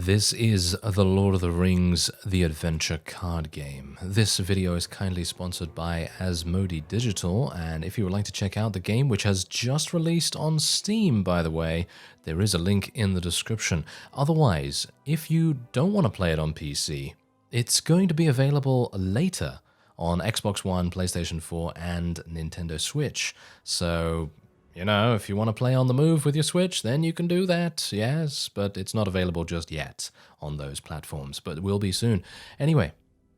This is The Lord of the Rings The Adventure card game. This video is kindly sponsored by Asmodee Digital, and if you would like to check out the game, which has just released on Steam by the way, there is a link in the description. Otherwise, if you don't want to play it on PC, it's going to be available later on Xbox One, PlayStation 4, and Nintendo Switch. So, you know, if you want to play on the move with your Switch, then you can do that, yes, but it's not available just yet on those platforms, but it will be soon. Anyway,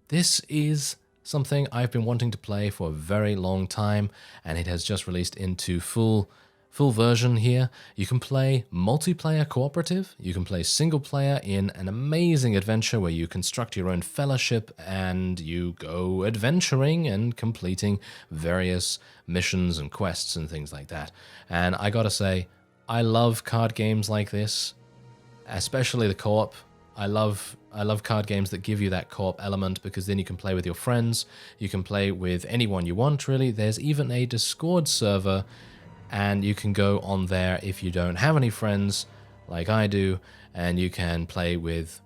this is something I've been wanting to play for a very long time, and it has just released into full version here. You can play multiplayer cooperative, you can play single player in an amazing adventure where you construct your own fellowship and you go adventuring and completing various missions and quests and things like that. And I gotta say, I love card games like this, especially the co-op. I love card games that give you that co-op element because then you can play with your friends, you can play with anyone you want really. There's even a Discord server, and you can go on there if you don't have any friends like I do, and you can play with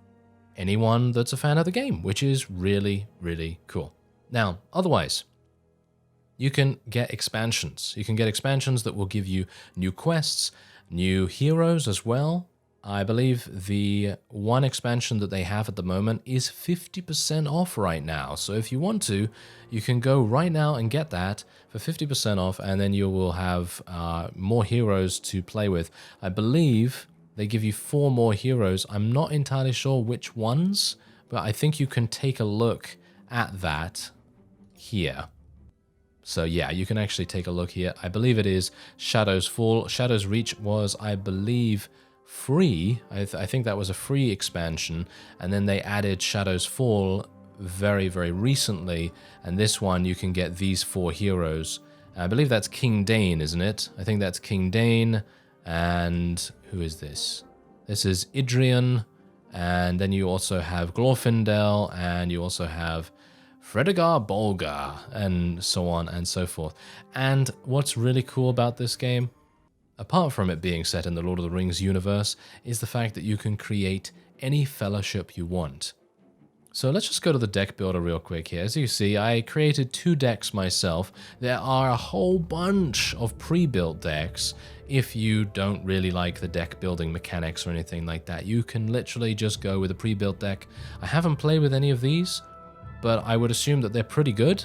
anyone that's a fan of the game, which is really, really cool. Now, otherwise, you can get expansions. You can get expansions that will give you new quests, new heroes as well. I believe the one expansion that they have at the moment is 50% off right now. So if you want to, you can go right now and get that for 50% off, and then you will have more heroes to play with. I believe they give you 4 more heroes. I'm not entirely sure which ones, but I think you can take a look at that here. So yeah, you can actually take a look here. I believe it is Shadow's Fall. Shadow's Reach was, I believe, free. I think that was a free expansion, and then they added Shadow's Fall very, very recently, and this one you can get these 4 heroes. I believe that's King Dane, isn't it? I think that's King Dane, and who is this? This is Idrian, and then you also have Glorfindel, and you also have Fredegar Bolgar, and so on and so forth. And what's really cool about this game, apart from it being set in the Lord of the Rings universe, is the fact that you can create any fellowship you want. So let's just go to the deck builder real quick here. As you see, I created 2 decks myself. There are a whole bunch of pre-built decks. If you don't really like the deck building mechanics or anything like that, you can literally just go with a pre-built deck. I haven't played with any of these, but I would assume that they're pretty good.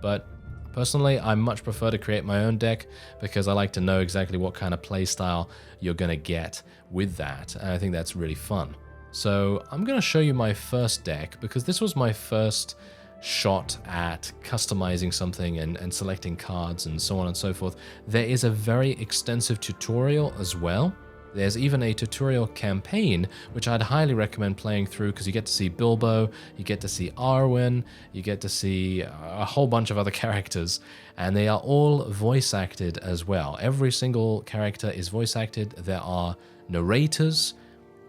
But personally, I much prefer to create my own deck because I like to know exactly what kind of play style you're going to get with that, and I think that's really fun. So I'm going to show you my first deck because this was my first shot at customizing something and selecting cards and so on and so forth. There is a very extensive tutorial as well. There's even a tutorial campaign, which I'd highly recommend playing through because you get to see Bilbo, you get to see Arwen, you get to see a whole bunch of other characters, and they are all voice acted as well. Every single character is voice acted. There are narrators.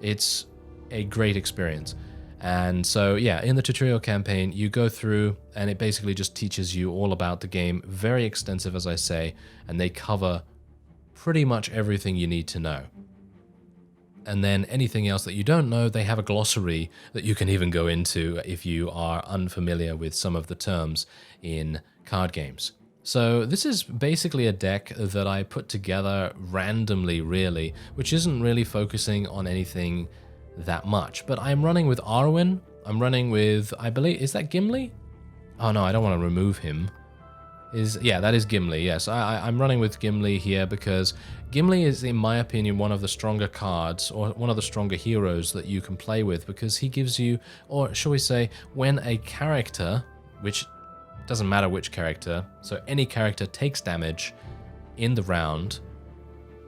It's a great experience. And so, yeah, in the tutorial campaign, you go through and it basically just teaches you all about the game. Very extensive, as I say, and they cover pretty much everything you need to know. And then anything else that you don't know, they have a glossary that you can even go into if you are unfamiliar with some of the terms in card games. So this is basically a deck that I put together randomly, really, which isn't really focusing on anything that much. But I'm running with Arwen. I'm running with, I believe, is that Gimli? Oh no, I don't want to remove him. Yeah, that is Gimli, yes. I'm running with Gimli here because Gimli is, in my opinion, one of the stronger cards, or one of the stronger heroes that you can play with, because he gives you, or shall we say, when a character, which doesn't matter which character, so any character takes damage in the round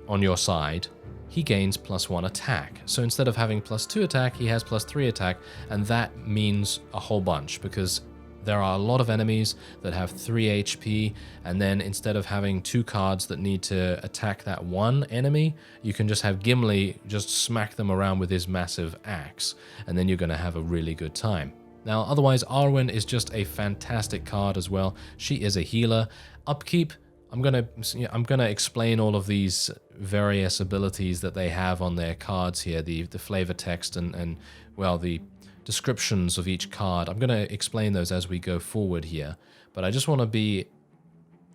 on your side, he gains +1 attack. So instead of having +2 attack, he has +3 attack, and that means a whole bunch, because there are a lot of enemies that have 3 HP, and then instead of having 2 cards that need to attack that one enemy, you can just have Gimli just smack them around with his massive axe, and then you're going to have a really good time. Now, otherwise, Arwen is just a fantastic card as well. She is a healer. Upkeep, I'm gonna explain all of these various abilities that they have on their cards here, the flavor text and well, the descriptions of each card. I'm gonna explain those as we go forward here, but I just want to be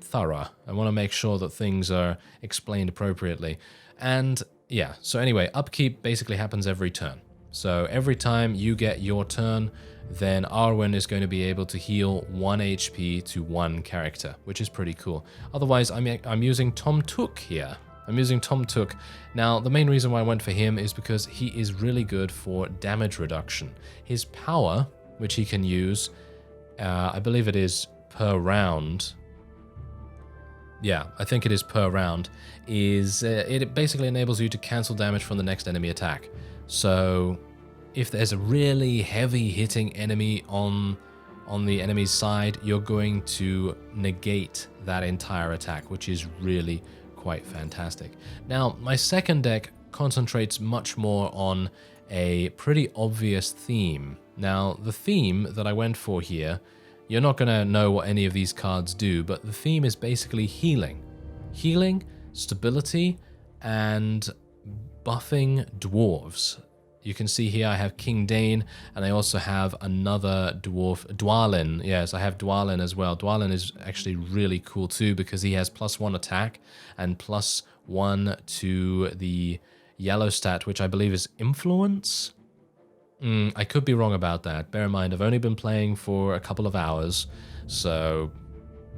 thorough. I want to make sure that things are explained appropriately. And yeah, so anyway, upkeep basically happens every turn. So every time you get your turn, then Arwen is going to be able to heal 1 HP to one character, which is pretty cool. Otherwise, I'm using Tom Took here. I'm using Tom Took. Now, the main reason why I went for him is because he is really good for damage reduction. His power, which he can use, I believe it is per round. Yeah, I think it is per round. It basically enables you to cancel damage from the next enemy attack. So if there's a really heavy hitting enemy on the enemy's side, you're going to negate that entire attack, which is really quite fantastic. Now, my second deck concentrates much more on a pretty obvious theme. Now, the theme that I went for here, you're not going to know what any of these cards do, but the theme is basically healing. Healing, stability, and buffing dwarves. You can see here I have King Dane, and I also have another dwarf, Dwalin. Yes, I have Dwalin as well. Dwalin is actually really cool too, because he has +1 attack and +1 to the yellow stat, which I believe is influence. I could be wrong about that. Bear in mind, I've only been playing for a couple of hours, so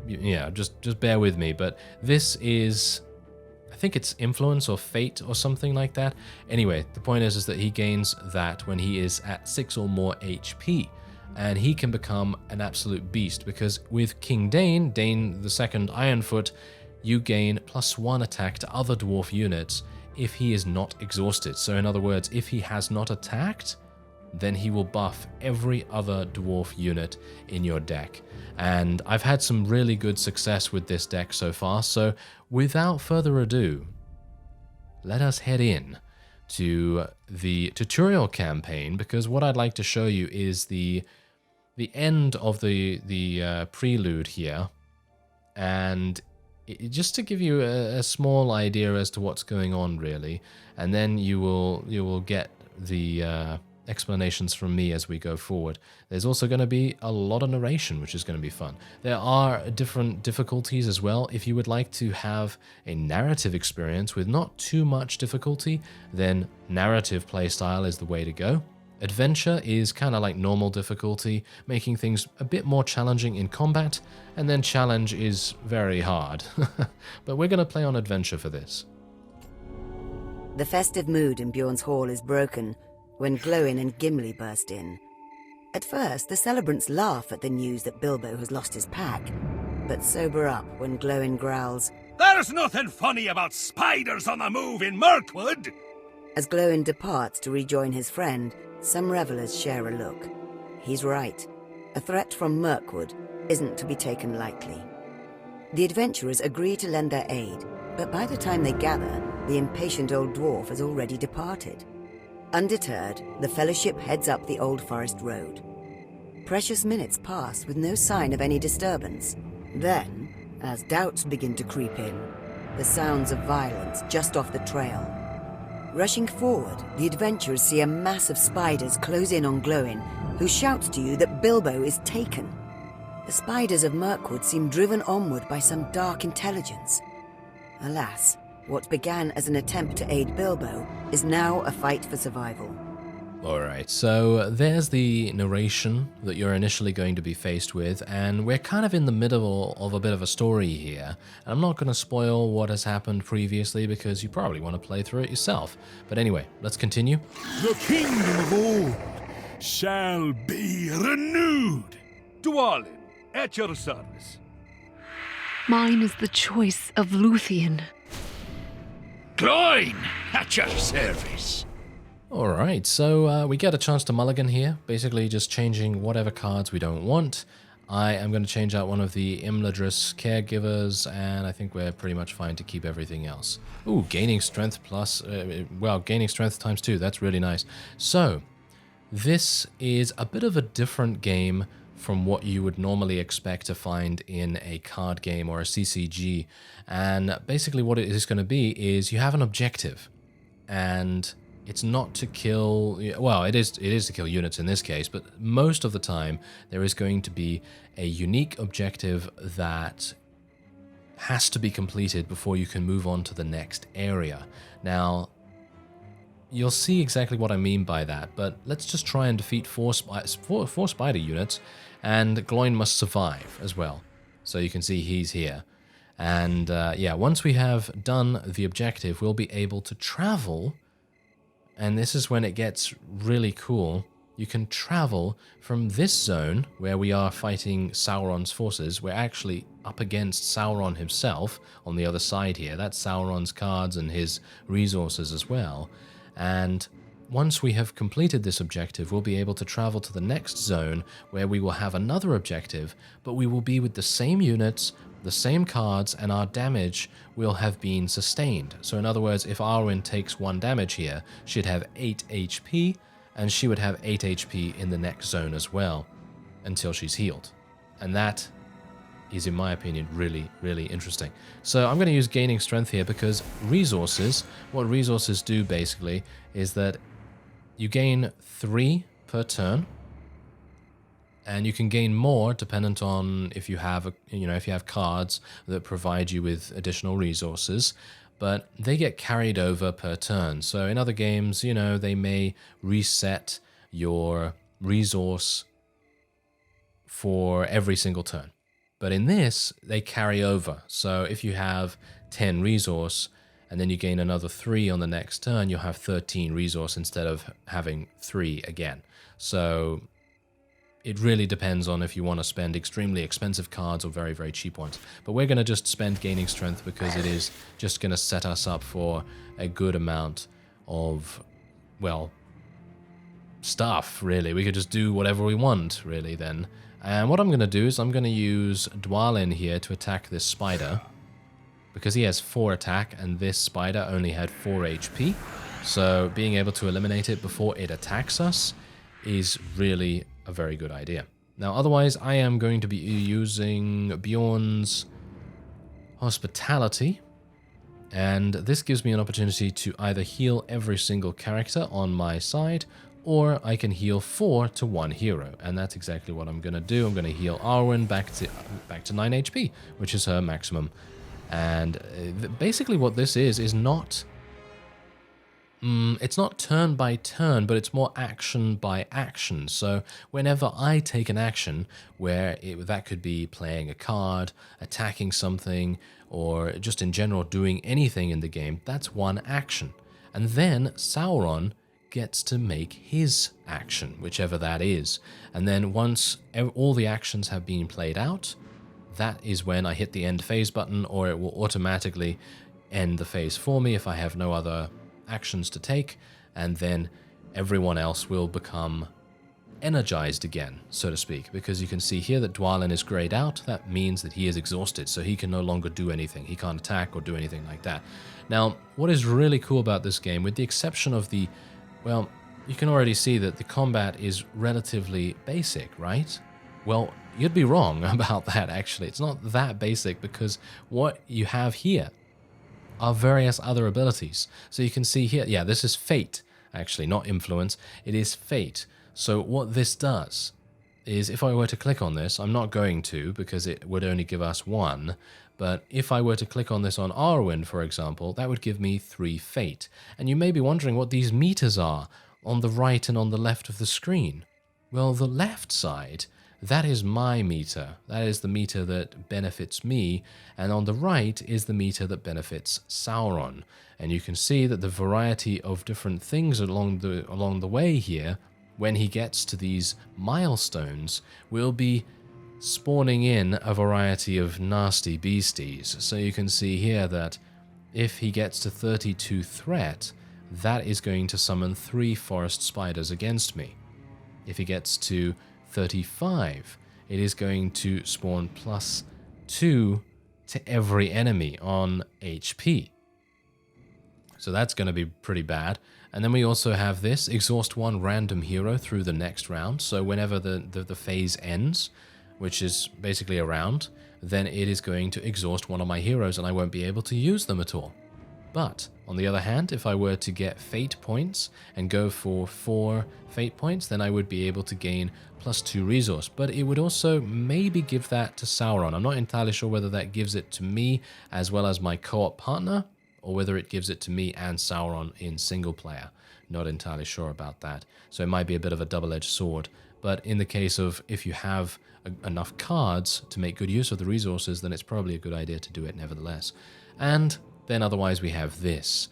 yeah, just bear with me. But this is, I think it's influence or fate or something like that. Anyway, the point is that he gains that when he is at 6 or more HP, and he can become an absolute beast, because with King Dane the second Ironfoot, you gain +1 attack to other dwarf units if he is not exhausted. So in other words, if he has not attacked, then he will buff every other dwarf unit in your deck. And I've had some really good success with this deck so far, so without further ado, let us head in to the tutorial campaign, because what I'd like to show you is the end of the prelude here, and just to give you a small idea as to what's going on really, and then you will get the explanations from me as we go forward. There's also going to be a lot of narration, which is going to be fun. There are different difficulties as well. If you would like to have a narrative experience with not too much difficulty, then narrative playstyle is the way to go. Adventure is kind of like normal difficulty, making things a bit more challenging in combat, and then challenge is very hard. But we're going to play on adventure for this. The festive mood in Bjorn's hall is broken when Glowin and Gimli burst in. At first, the celebrants laugh at the news that Bilbo has lost his pack, but sober up when Glowin growls, "There's nothing funny about spiders on the move in Mirkwood!" As Glowin departs to rejoin his friend, some revelers share a look. He's right. A threat from Mirkwood isn't to be taken lightly. The adventurers agree to lend their aid, but by the time they gather, the impatient old dwarf has already departed. Undeterred, the Fellowship heads up the Old Forest Road. Precious minutes pass with no sign of any disturbance. Then, as doubts begin to creep in, the sounds of violence just off the trail. Rushing forward, the adventurers see a mass of spiders close in on Glowin, who shouts to you that Bilbo is taken. The spiders of Mirkwood seem driven onward by some dark intelligence. Alas, what began as an attempt to aid Bilbo is now a fight for survival. Alright, so there's the narration that you're initially going to be faced with, and we're kind of in the middle of a bit of a story here. I'm not going to spoil what has happened previously because you probably want to play through it yourself. But anyway, let's continue. The kingdom of old shall be renewed. Dwalin, at your service. Mine is the choice of Luthien. Gloin, at your service. Alright, so we get a chance to mulligan here, basically just changing whatever cards we don't want. I am going to change out one of the Imladris caregivers, and I think we're pretty much fine to keep everything else. Ooh, gaining strength plus, gaining strength ×2, that's really nice. So, this is a bit of a different game from what you would normally expect to find in a card game or a CCG. And basically what it is going to be is you have an objective, and it's not to kill, well, it is to kill units in this case, but most of the time there is going to be a unique objective that has to be completed before you can move on to the next area. Now, you'll see exactly what I mean by that, but let's just try and defeat four spider units, and Gloin must survive as well. So you can see he's here. And yeah, once we have done the objective, we'll be able to travel, and this is when it gets really cool. You can travel from this zone where we are fighting Sauron's forces. We're actually up against Sauron himself on the other side here. That's Sauron's cards and his resources as well. And once we have completed this objective, we'll be able to travel to the next zone where we will have another objective, but we will be with the same units, the same cards, and our damage will have been sustained. So in other words, if Arwen takes 1 damage here, she'd have 8 HP, and she would have 8 HP in the next zone as well, until she's healed. And that is, in my opinion, really, really interesting. So I'm going to use gaining strength here because resources, what resources do basically is that you gain 3 per turn, and you can gain more dependent on if you have, if you have cards that provide you with additional resources, but they get carried over per turn. So in other games, they may reset your resource for every single turn. But in this, they carry over. So if you have 10 resource, and then you gain another 3 on the next turn, you'll have 13 resource instead of having 3 again. So it really depends on if you want to spend extremely expensive cards or very, very cheap ones. But we're going to just spend gaining strength because it is just going to set us up for a good amount of, well, stuff, really. We could just do whatever we want, really, then. And what I'm going to do is I'm going to use Dwalin here to attack this spider, because he has 4 attack and this spider only had 4 HP. So being able to eliminate it before it attacks us is really a very good idea. Now otherwise I am going to be using Bjorn's Hospitality, and this gives me an opportunity to either heal every single character on my side, or I can heal 4 to 1 hero, and that's exactly what I'm going to do. I'm going to heal Arwen back to 9 HP, which is her maximum. And basically what this is not... it's not turn by turn, but it's more action by action. So whenever I take an action, where that could be playing a card, attacking something, or just in general doing anything in the game, that's one action. And then Sauron gets to make his action, whichever that is. And then once all the actions have been played out, that is when I hit the end phase button, or it will automatically end the phase for me if I have no other actions to take, and then everyone else will become energized again, so to speak, because you can see here that Dwalin is grayed out. That means that he is exhausted, so he can no longer do anything. He can't attack or do anything like that. Now, what is really cool about this game, with the exception of the, well, you can already see that the combat is relatively basic, right? Well, you'd be wrong about that, actually. It's not that basic, because what you have here are various other abilities. So you can see here, yeah, this is fate, actually, not influence. It is fate. So what this does is, if I were to click on this, I'm not going to, because it would only give us 1, but if I were to click on this on Arwen, for example, that would give me 3 fate. And you may be wondering what these meters are on the right and on the left of the screen. Well, the left side, that is my meter. That is the meter that benefits me, and on the right is the meter that benefits Sauron. And you can see that the variety of different things along the way here, when he gets to these milestones, will be spawning in a variety of nasty beasties. So you can see here that if he gets to 32 threat, that is going to summon 3 forest spiders against me. If he gets to 35, it is going to spawn +2 to every enemy on HP. So that's going to be pretty bad. And then we also have this, exhaust one random hero through the next round. So whenever the phase ends, which is basically a round, then it is going to exhaust one of my heroes and I won't be able to use them at all. But on the other hand, if I were to get fate points and go for 4 fate points, then I would be able to gain +2 resource. But it would also maybe give that to Sauron. I'm not entirely sure whether that gives it to me as well as my co-op partner, or whether it gives it to me and Sauron in single player. Not entirely sure about that. So it might be a bit of a double-edged sword. But in the case of if you have enough cards to make good use of the resources, then it's probably a good idea to do it nevertheless. And then otherwise we have this.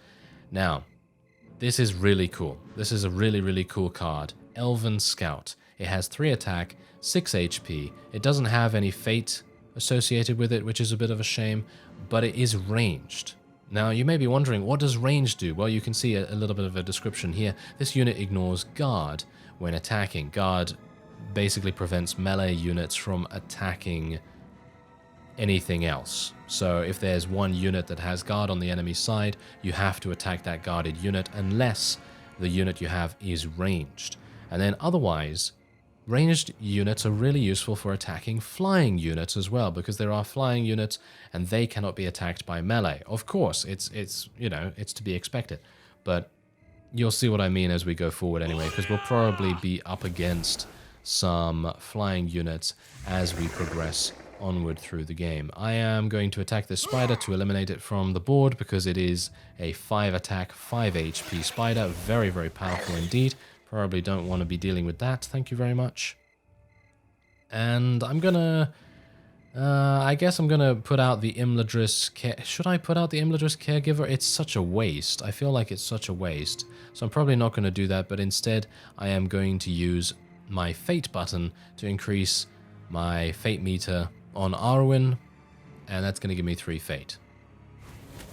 Now, this is really cool. This is a really, really cool card. Elven Scout. It has 3 attack, 6 HP. It doesn't have any fate associated with it, which is a bit of a shame, but it is ranged. Now, you may be wondering, what does range do? Well, you can see a little bit of a description here. This unit ignores guard when attacking. Guard basically prevents melee units from attacking anything else. So if there's one unit that has guard on the enemy side, you have to attack that guarded unit unless the unit you have is ranged. And then otherwise, ranged units are really useful for attacking flying units as well, because there are flying units and they cannot be attacked by melee. Of course, it's you know, it's to be expected, but you'll see what I mean as we go forward anyway, because we'll probably be up against some flying units as we progress onward through the game. I am going to attack this spider to eliminate it from the board because it is a 5 attack, 5 HP spider. Very, very powerful indeed. Probably don't want to be dealing with that. Thank you very much. And I'm gonna... I guess I'm gonna put out the Imladris care... Should I put out the Imladris Caregiver? It's such a waste. I feel like it's such a waste. So I'm probably not going to do that, but instead I am going to use my Fate button to increase my Fate meter on Arwen, and that's going to give me 3 Fate.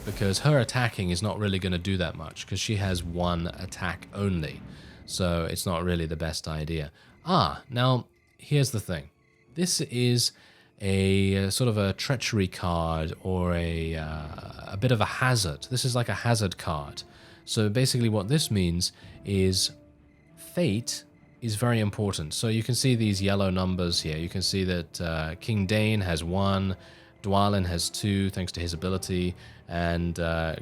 Because her attacking is not really going to do that much, because she has 1 attack only. So it's not really the best idea. Now, here's the thing. This is a sort of a treachery card, or a bit of a hazard. This is like a hazard card. So basically what this means is Fate is very important. So you can see these yellow numbers here. You can see that King Dane has 1, Dwalin has 2 thanks to his ability, and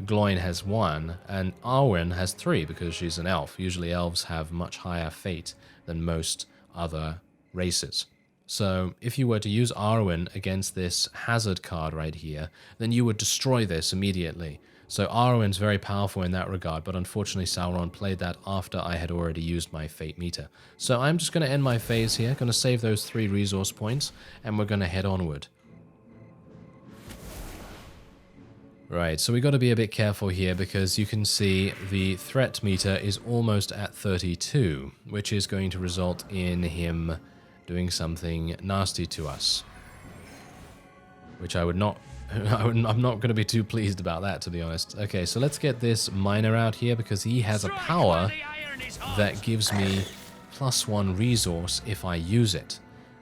Gloin has 1, and Arwen has 3 because she's an elf. Usually elves have much higher fate than most other races. So if you were to use Arwen against this hazard card right here, then you would destroy this immediately. So Arwen's very powerful in that regard, but unfortunately Sauron played that after I had already used my fate meter. So I'm just going to end my phase here, going to save those 3 resource points, and we're going to head onward. Right, so we got to be a bit careful here because you can see the threat meter is almost at 32, which is going to result in him doing something nasty to us. Which I'm not going to be too pleased about that, to be honest. Okay, so let's get this miner out here because he has a power that gives me +1 resource if I use it.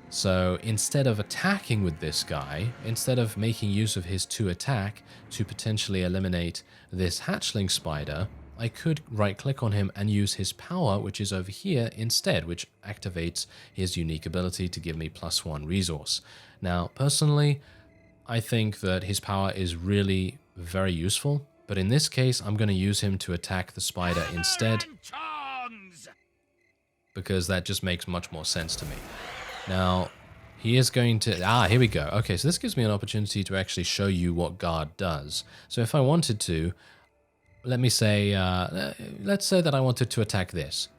So instead of attacking with this guy, instead of making use of his 2 attack to potentially eliminate this hatchling spider, I could right-click on him and use his power, which is over here instead, which activates his unique ability to give me +1 resource. Now, personally, I think that his power is really very useful, but in this case, I'm going to use him to attack the spider instead, because that just makes much more sense to me. Now, he is going to... here we go. Okay, so this gives me an opportunity to actually show you what guard does. So if I wanted to, let me say, let's say that I wanted to attack this.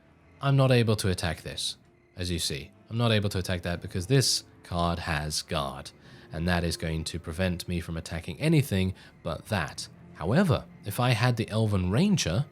I'm not able to attack this, as you see. I'm not able to attack that because this card has guard, and that is going to prevent me from attacking anything but that. However, if I had the Elven Ranger,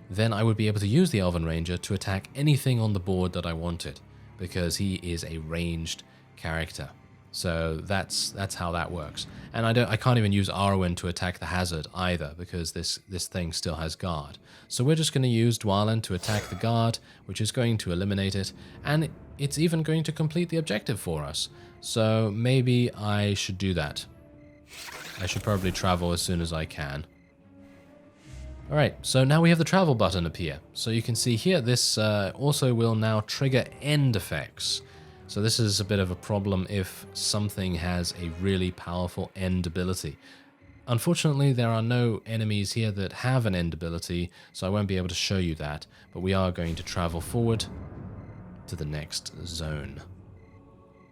then I would be able to use the Elven Ranger to attack anything on the board that I wanted, because he is a ranged character. So that's how that works. And I can't even use Arwen to attack the hazard either, because this thing still has guard. So we're just going to use Dwalin to attack the guard, which is going to eliminate it, and it's even going to complete the objective for us. So maybe I should do that. I should probably travel as soon as I can. Alright, so now we have the travel button appear. So you can see here, this also will now trigger end effects. So this is a bit of a problem if something has a really powerful end ability. Unfortunately, there are no enemies here that have an end ability, so I won't be able to show you that, but we are going to travel forward to the next zone.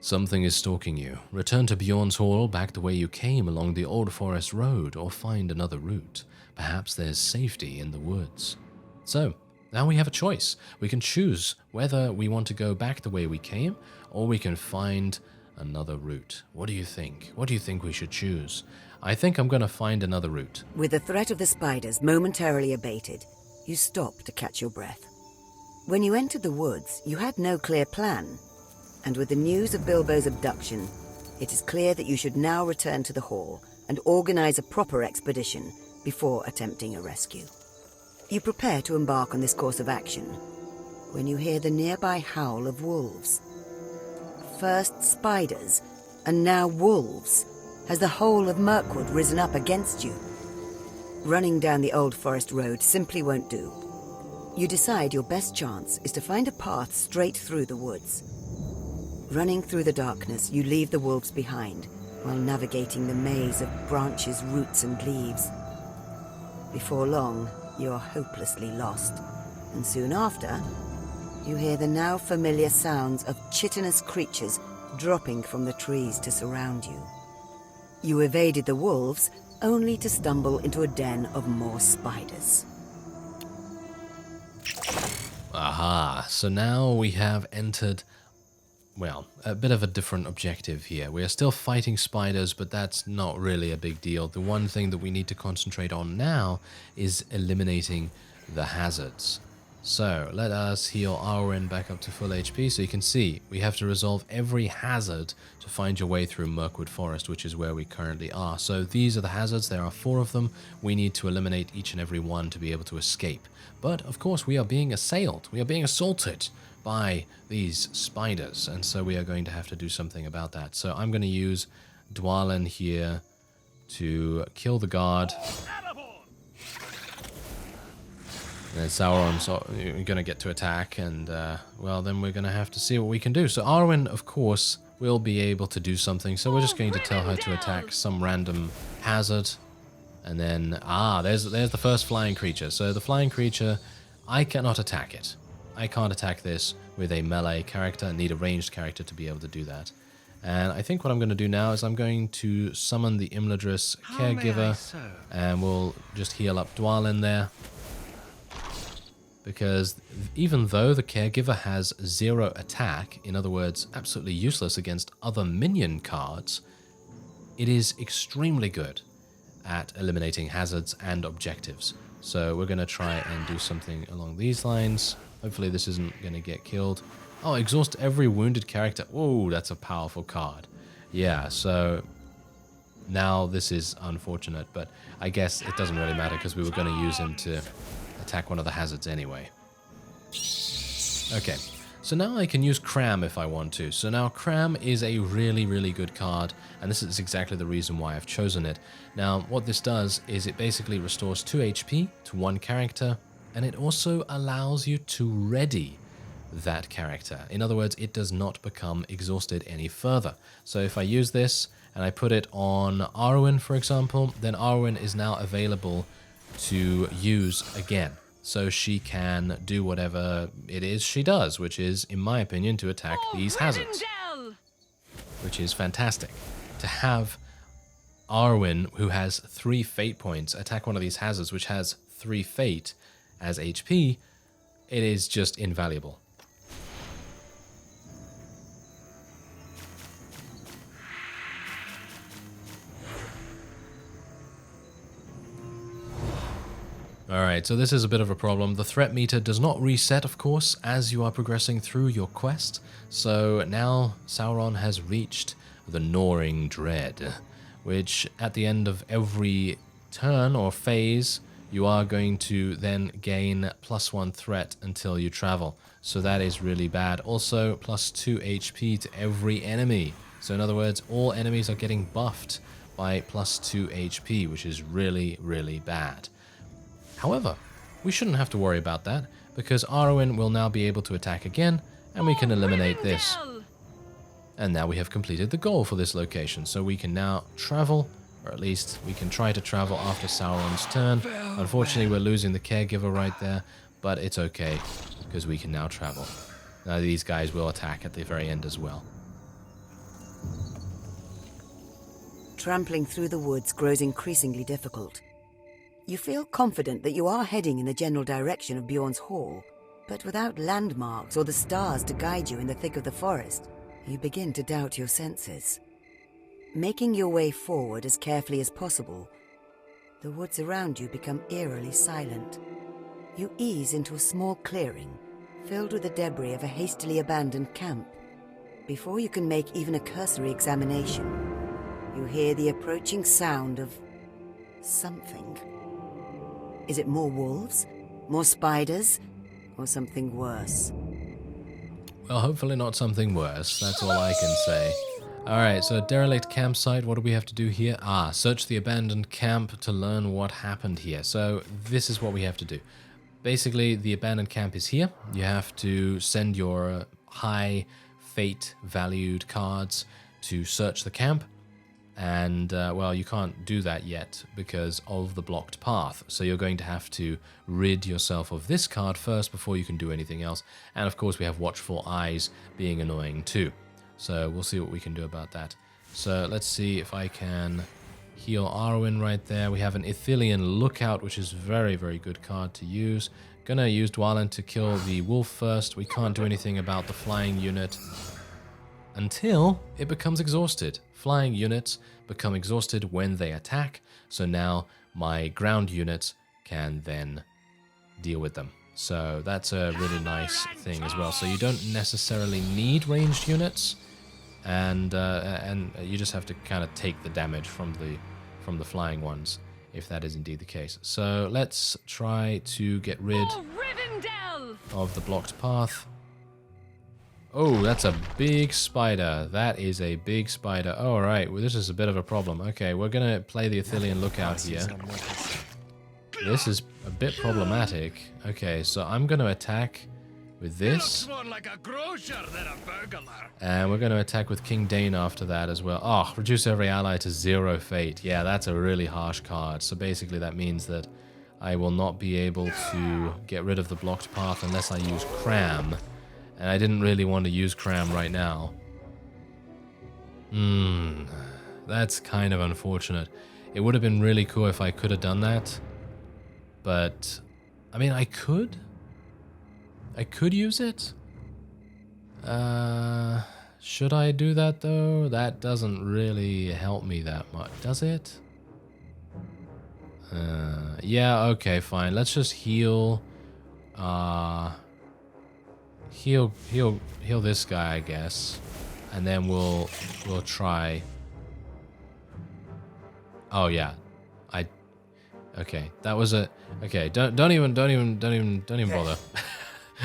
Something is stalking you. Return to Bjorn's Hall back the way you came along the Old Forest Road, or find another route. Perhaps there's safety in the woods. So, now we have a choice. We can choose whether we want to go back the way we came, or we can find another route. What do you think? What do you think we should choose? I think I'm going to find another route. With the threat of the spiders momentarily abated, you stop to catch your breath. When you entered the woods, you had no clear plan. And with the news of Bilbo's abduction, it is clear that you should now return to the hall and organize a proper expedition before attempting a rescue. You prepare to embark on this course of action when you hear the nearby howl of wolves. First spiders, and now wolves. Has the whole of Mirkwood risen up against you? Running down the Old Forest Road simply won't do. You decide your best chance is to find a path straight through the woods. Running through the darkness, you leave the wolves behind while navigating the maze of branches, roots, and leaves. Before long, you are hopelessly lost, and soon after, you hear the now familiar sounds of chitinous creatures dropping from the trees to surround you. You evaded the wolves, only to stumble into a den of more spiders. Aha, so now we have entered, well, a bit of a different objective here. We are still fighting spiders, but that's not really a big deal. The one thing that we need to concentrate on now is eliminating the hazards. So let us heal Arwen back up to full HP. So you can see we have to resolve every hazard to find your way through Mirkwood Forest, which is where we currently are. So these are the hazards. There are 4 of them. We need to eliminate each and every one to be able to escape. But of course we are being assailed. We are being assaulted by these spiders. And so we are going to have to do something about that. So I'm going to use Dwalin here to kill the guard. And then Sauron's going to get to attack, and, well, then we're going to have to see what we can do. So Arwen, of course, will be able to do something, so we're just going to tell her to attack some random hazard. And then, there's the first flying creature. So the flying creature, I cannot attack it. I can't attack this with a melee character. I need a ranged character to be able to do that. And I think what I'm going to do now is I'm going to summon the Imladris caregiver, and we'll just heal up Dwalin there. Because even though the caregiver has 0 attack, in other words, absolutely useless against other minion cards, it is extremely good at eliminating hazards and objectives. So we're going to try and do something along these lines. Hopefully this isn't going to get killed. Oh, exhaust every wounded character. Whoa, that's a powerful card. Yeah, so now this is unfortunate, but I guess it doesn't really matter because we were going to use him to attack one of the hazards anyway. Okay, so now I can use Cram if I want to. So now Cram is a really, really good card, and this is exactly the reason why I've chosen it. Now, what this does is it basically restores 2 HP to one character, and it also allows you to ready that character. In other words, it does not become exhausted any further. So if I use this and I put it on Arwen, for example, then Arwen is now available to use again, so she can do whatever it is she does, which is, in my opinion, to attack these hazards, which is fantastic. To have Arwen, who has 3 fate points, attack one of these hazards, which has 3 fate as HP, it is just invaluable. Alright, so this is a bit of a problem. The threat meter does not reset, of course, as you are progressing through your quest. So now Sauron has reached the Gnawing Dread, which at the end of every turn or phase, you are going to then gain +1 threat until you travel. So that is really bad. Also, +2 HP to every enemy. So in other words, all enemies are getting buffed by +2 HP, which is really, really bad. However, we shouldn't have to worry about that, because Arwen will now be able to attack again, and we can eliminate this. And now we have completed the goal for this location, so we can now travel, or at least we can try to travel after Sauron's turn. Unfortunately, we're losing the caregiver right there, but it's okay, because we can now travel. Now these guys will attack at the very end as well. Trampling through the woods grows increasingly difficult. You feel confident that you are heading in the general direction of Bjorn's Hall, but without landmarks or the stars to guide you in the thick of the forest, you begin to doubt your senses. Making your way forward as carefully as possible, the woods around you become eerily silent. You ease into a small clearing, filled with the debris of a hastily abandoned camp. Before you can make even a cursory examination, you hear the approaching sound of something. Is it more wolves, more spiders, or something worse? Well, hopefully not something worse, that's all I can say. Alright, so derelict campsite, what do we have to do here? Search the abandoned camp to learn what happened here. So this is what we have to do. Basically, the abandoned camp is here. You have to send your high fate valued cards to search the camp. And, well, you can't do that yet because of the blocked path. So you're going to have to rid yourself of this card first before you can do anything else. And, of course, we have Watchful Eyes being annoying too. So we'll see what we can do about that. So let's see if I can heal Arwen right there. We have an Ithilien Lookout, which is very, very good card to use. Gonna use Dwalin to kill the wolf first. We can't do anything about the flying unit until it becomes exhausted. Flying units become exhausted when they attack, so now my ground units can then deal with them. So that's a really nice thing as well. So you don't necessarily need ranged units, and you just have to kind of take the damage from the flying ones, if that is indeed the case. So let's try to get rid of the blocked path. Oh, that's a big spider. That is a big spider. Oh, all right. Well, this is a bit of a problem. Okay, we're going to play the Ithilien Lookout here. This is a bit problematic. Okay, so I'm going to attack with this. And we're going to attack with King Dane after that as well. Oh, reduce every ally to 0 fate. Yeah, that's a really harsh card. So basically that means that I will not be able to get rid of the blocked path unless I use Cram. And I didn't really want to use Cram right now. That's kind of unfortunate. It would have been really cool if I could have done that. But, I mean, I could use it. Should I do that though? That doesn't really help me that much, does it? Yeah, okay, fine. Let's just heal, heal this guy, I guess, and then we'll try. Oh yeah, okay. That was a okay. Don't even bother.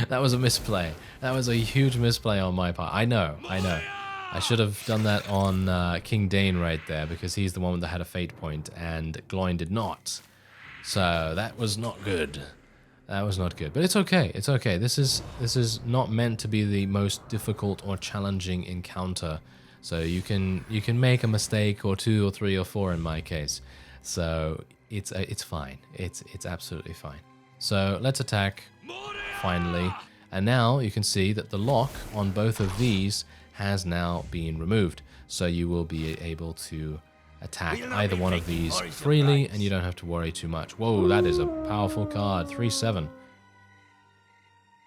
That was a misplay. That was a huge misplay on my part. I know. I should have done that on King Dane right there because he's the one that had a fate point and Gloin did not. So that was not good. That was not good, but it's okay. It's okay. This is not meant to be the most difficult or challenging encounter. So you can make a mistake or 2 or 3 or 4 in my case. So it's fine. It's absolutely fine. So let's attack finally. And now you can see that the lock on both of these has now been removed. So you will be able to attack either one of these freely, and you don't have to worry too much. Whoa, that is a powerful card. 3/7.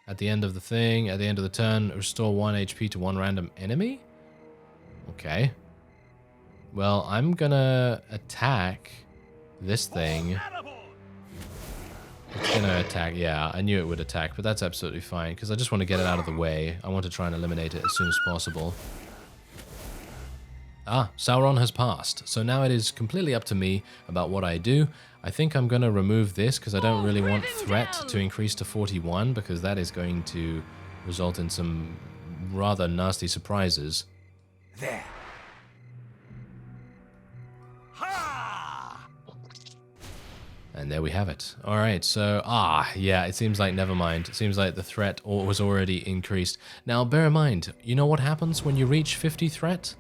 At the end of the thing, at the end of the turn, restore 1 HP to 1 random enemy? Okay. Well, I'm gonna attack this thing. It's gonna attack, yeah, I knew it would attack, but that's absolutely fine, because I just want to get it out of the way. I want to try and eliminate it as soon as possible. Sauron has passed, so now it is completely up to me about what I do. I think I'm going to remove this because I don't really want threat to increase to 41 because that is going to result in some rather nasty surprises. There. Ha! And there we have it. All right, so, yeah, it seems like, never mind. It seems like the threat was already increased. Now, bear in mind, you know what happens when you reach 50 threat?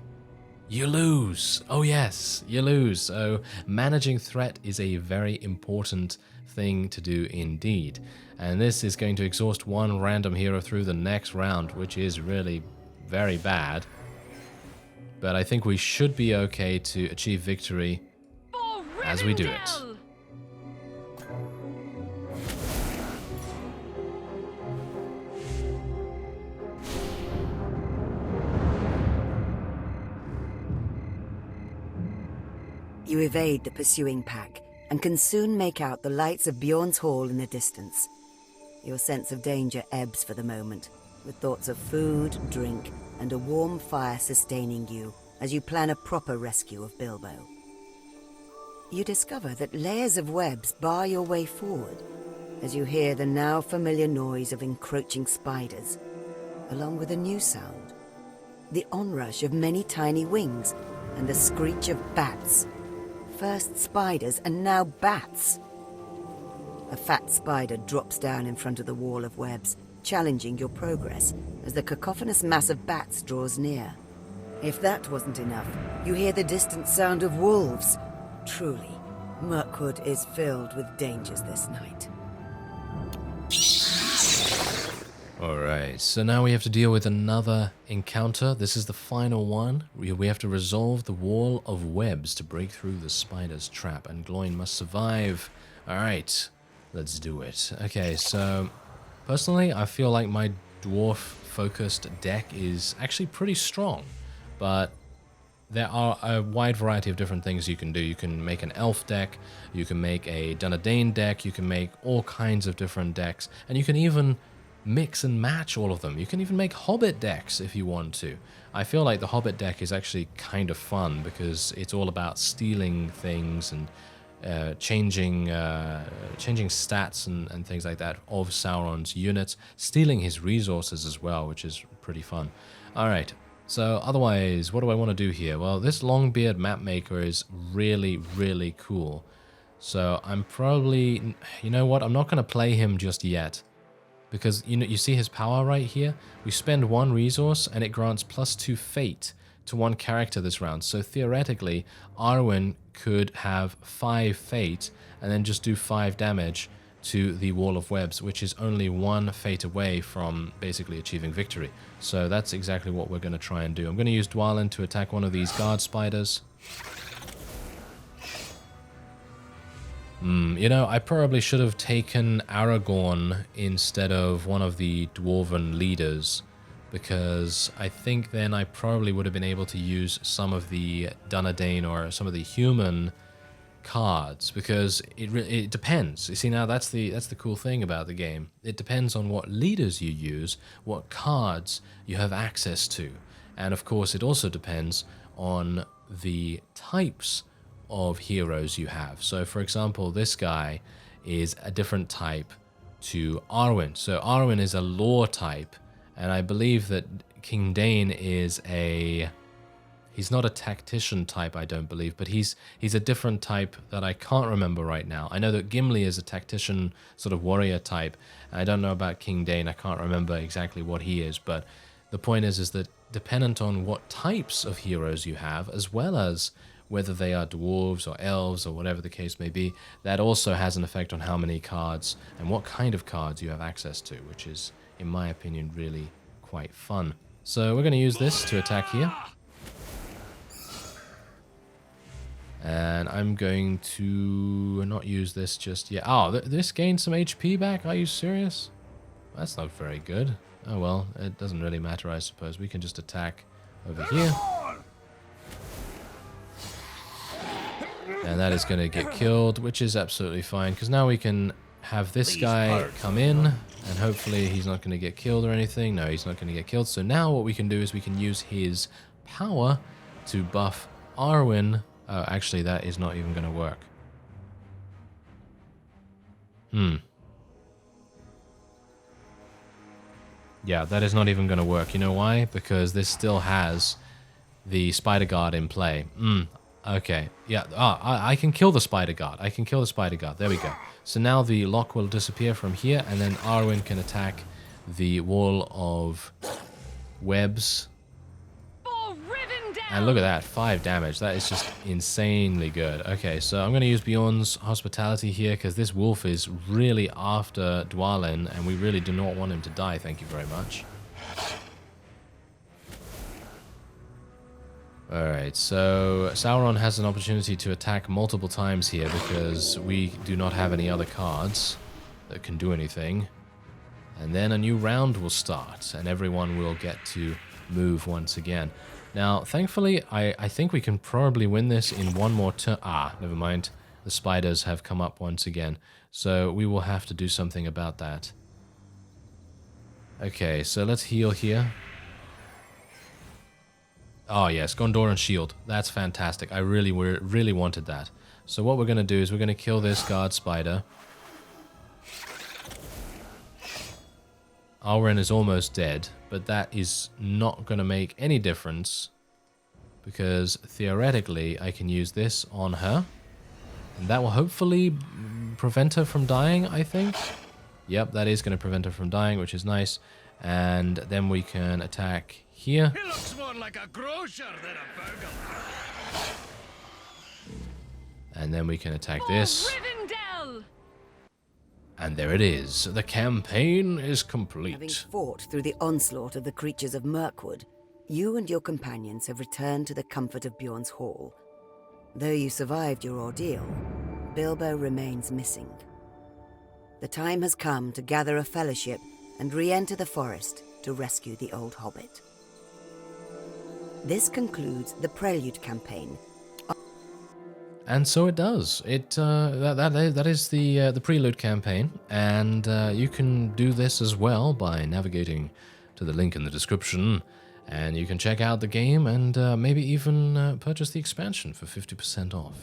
You lose. Oh, yes, you lose. So, managing threat is a very important thing to do indeed. And this is going to exhaust one random hero through the next round, which is really very bad. But I think we should be okay to achieve victory as we do it. You evade the pursuing pack and can soon make out the lights of Bjorn's Hall in the distance. Your sense of danger ebbs for the moment, with thoughts of food, drink, and a warm fire sustaining you as you plan a proper rescue of Bilbo. You discover that layers of webs bar your way forward as you hear the now familiar noise of encroaching spiders, along with a new sound, the onrush of many tiny wings and the screech of bats. First spiders and now bats. A fat spider drops down in front of the wall of webs, challenging your progress as the cacophonous mass of bats draws near. If that wasn't enough, you hear the distant sound of wolves. Truly, Mirkwood is filled with dangers this night. Alright, so now we have to deal with another encounter. This is the final one. We have to resolve the wall of webs to break through the spider's trap, and Gloin must survive. Alright, let's do it. Okay, so personally, I feel like my dwarf-focused deck is actually pretty strong, but there are a wide variety of different things you can do. You can make an elf deck, you can make a Dunedain deck, you can make all kinds of different decks, and you can even mix and match all of them. You can even make Hobbit decks if you want to. I feel like the Hobbit deck is actually kind of fun because it's all about stealing things and changing stats and things like that of Sauron's units, stealing his resources as well, which is pretty fun. Alright, so otherwise, what do I want to do here? Well, this Longbeard map maker is really, really cool. So I'm probably, you know what, I'm not going to play him just yet. Because you see his power right here? We spend one resource and it grants +2 fate to one character this round. So theoretically, Arwen could have 5 fate and then just do 5 damage to the wall of webs, which is only 1 fate away from basically achieving victory. So that's exactly what we're going to try and do. I'm going to use Dwalin to attack one of these guard spiders. You know, I probably should have taken Aragorn instead of one of the dwarven leaders, because I think then I probably would have been able to use some of the Dunedain or some of the human cards, because it depends. You see, now that's the cool thing about the game. It depends on what leaders you use, what cards you have access to, and of course it also depends on the types of heroes you have. So for example, this guy is a different type to Arwen. So Arwen is a lore type, and I believe that King Dain is he's not a tactician type, I don't believe, but he's a different type that I can't remember right now. I know that Gimli is a tactician sort of warrior type. I don't know about King Dain. I can't remember exactly what he is, but the point is that dependent on what types of heroes you have, as well as whether they are dwarves or elves or whatever the case may be, that also has an effect on how many cards and what kind of cards you have access to, which is, in my opinion, really quite fun. So we're going to use this to attack here. And I'm going to not use this just yet. Oh, this gained some HP back? Are you serious? That's not very good. Oh well, it doesn't really matter, I suppose. We can just attack over here. And that is going to get killed, which is absolutely fine, because now we can have this guy come in, and hopefully he's not going to get killed or anything. No, he's not going to get killed. So now what we can do is we can use his power to buff Arwen. Oh, actually, that is not even going to work. Yeah, that is not even going to work. You know why? Because this still has the Spider Guard in play. Okay, yeah, I can kill the spider guard. I can kill the spider guard. There we go. So now the lock will disappear from here, and then Arwen can attack the wall of webs. And look at that, 5 damage. That is just insanely good. Okay, so I'm going to use Bjorn's hospitality here, because this wolf is really after Dwalin, and we really do not want him to die. Thank you very much. Alright, so Sauron has an opportunity to attack multiple times here because we do not have any other cards that can do anything. And then a new round will start, and everyone will get to move once again. Now, thankfully, I think we can probably win this in one more turn. Ah, never mind. The spiders have come up once again, so we will have to do something about that. Okay, so let's heal here. Oh yes, Gondor and Shield. That's fantastic. I really wanted that. So what we're going to do is we're going to kill this guard spider. Alwyn is almost dead, but that is not going to make any difference because theoretically I can use this on her. And that will hopefully prevent her from dying, I think. Yep, that is going to prevent her from dying, which is nice. And then we can attack here. He looks more like a grocer than a burglar. And then we can attack this. And there it is. The campaign is complete. Having fought through the onslaught of the creatures of Mirkwood, you and your companions have returned to the comfort of Bjorn's Hall. Though you survived your ordeal, Bilbo remains missing. The time has come to gather a fellowship and re-enter the forest to rescue the old hobbit. This concludes the Prelude campaign. And so it does. That is the Prelude campaign, and you can do this as well by navigating to the link in the description, and you can check out the game and maybe even purchase the expansion for 50% off.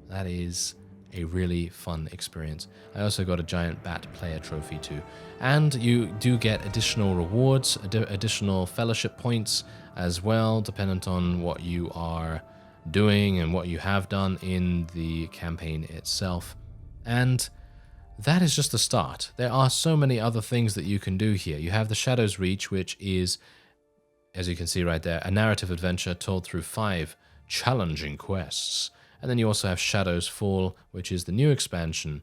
That is a really fun experience. I also got a giant bat player trophy too, and you do get additional rewards, additional fellowship points as well, dependent on what you are doing and what you have done in the campaign itself. And that is just the start. There are so many other things that you can do here. You have the Shadow's Reach, which is, as you can see right there, a narrative adventure told through 5 challenging quests. And then you also have Shadow's Fall, which is the new expansion,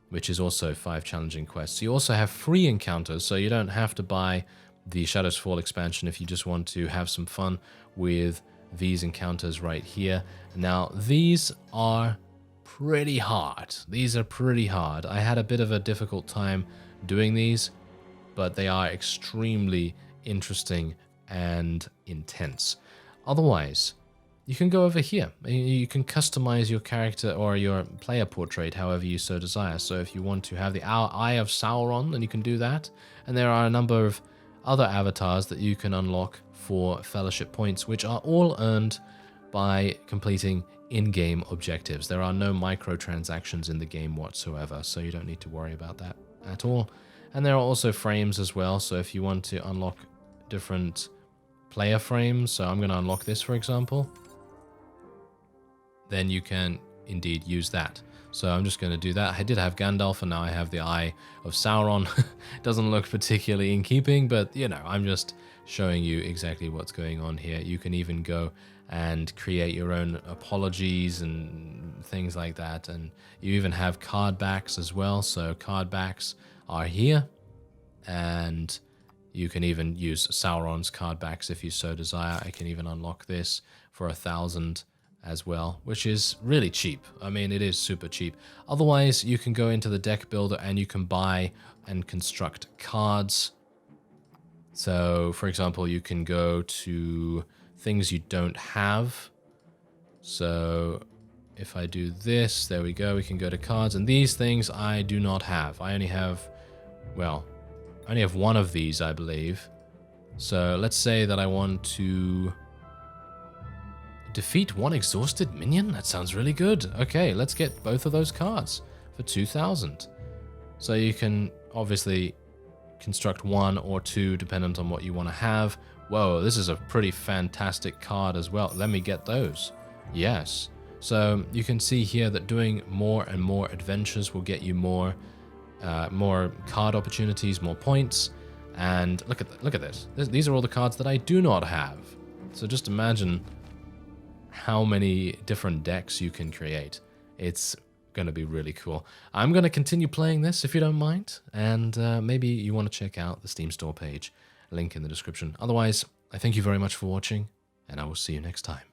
which is also 5 challenging quests. You also have free encounters, so you don't have to buy the Shadow's Fall expansion if you just want to have some fun with these encounters right here. Now, these are pretty hard. These are pretty hard. I had a bit of a difficult time doing these, but they are extremely interesting and intense. Otherwise, you can go over here. You can customize your character or your player portrait however you so desire. So if you want to have the Eye of Sauron, then you can do that. And there are a number of other avatars that you can unlock for fellowship points, which are all earned by completing in-game objectives. There are no microtransactions in the game whatsoever, so you don't need to worry about that at all. And there are also frames as well, so if you want to unlock different player frames, so I'm going to unlock this, for example, then you can indeed use that. So I'm just going to do that. I did have Gandalf, and now I have the Eye of Sauron. Doesn't look particularly in keeping, but, you know, I'm just showing you exactly what's going on here. You can even go and create your own apologies and things like that. And you even have card backs as well. So card backs are here. And you can even use Sauron's card backs if you so desire. I can even unlock this for 1,000 as well, which is really cheap. I mean, it is super cheap. Otherwise, you can go into the deck builder and you can buy and construct cards. So, for example, you can go to things you don't have. So, if I do this, there we go, we can go to cards. And these things I do not have. I only have, well, I only have one of these, I believe. So, let's say that I want to defeat one exhausted minion? That sounds really good. Okay, let's get both of those cards for 2,000. So you can obviously construct 1 or 2 dependent on what you want to have. Whoa, this is a pretty fantastic card as well. Let me get those. Yes. So you can see here that doing more and more adventures will get you more card opportunities, more points. And look at this. These are all the cards that I do not have. So just imagine how many different decks you can create. It's going to be really cool. I'm going to continue playing this if you don't mind, and maybe you want to check out the Steam store page. Link in the description. Otherwise, I thank you very much for watching, and I will see you next time.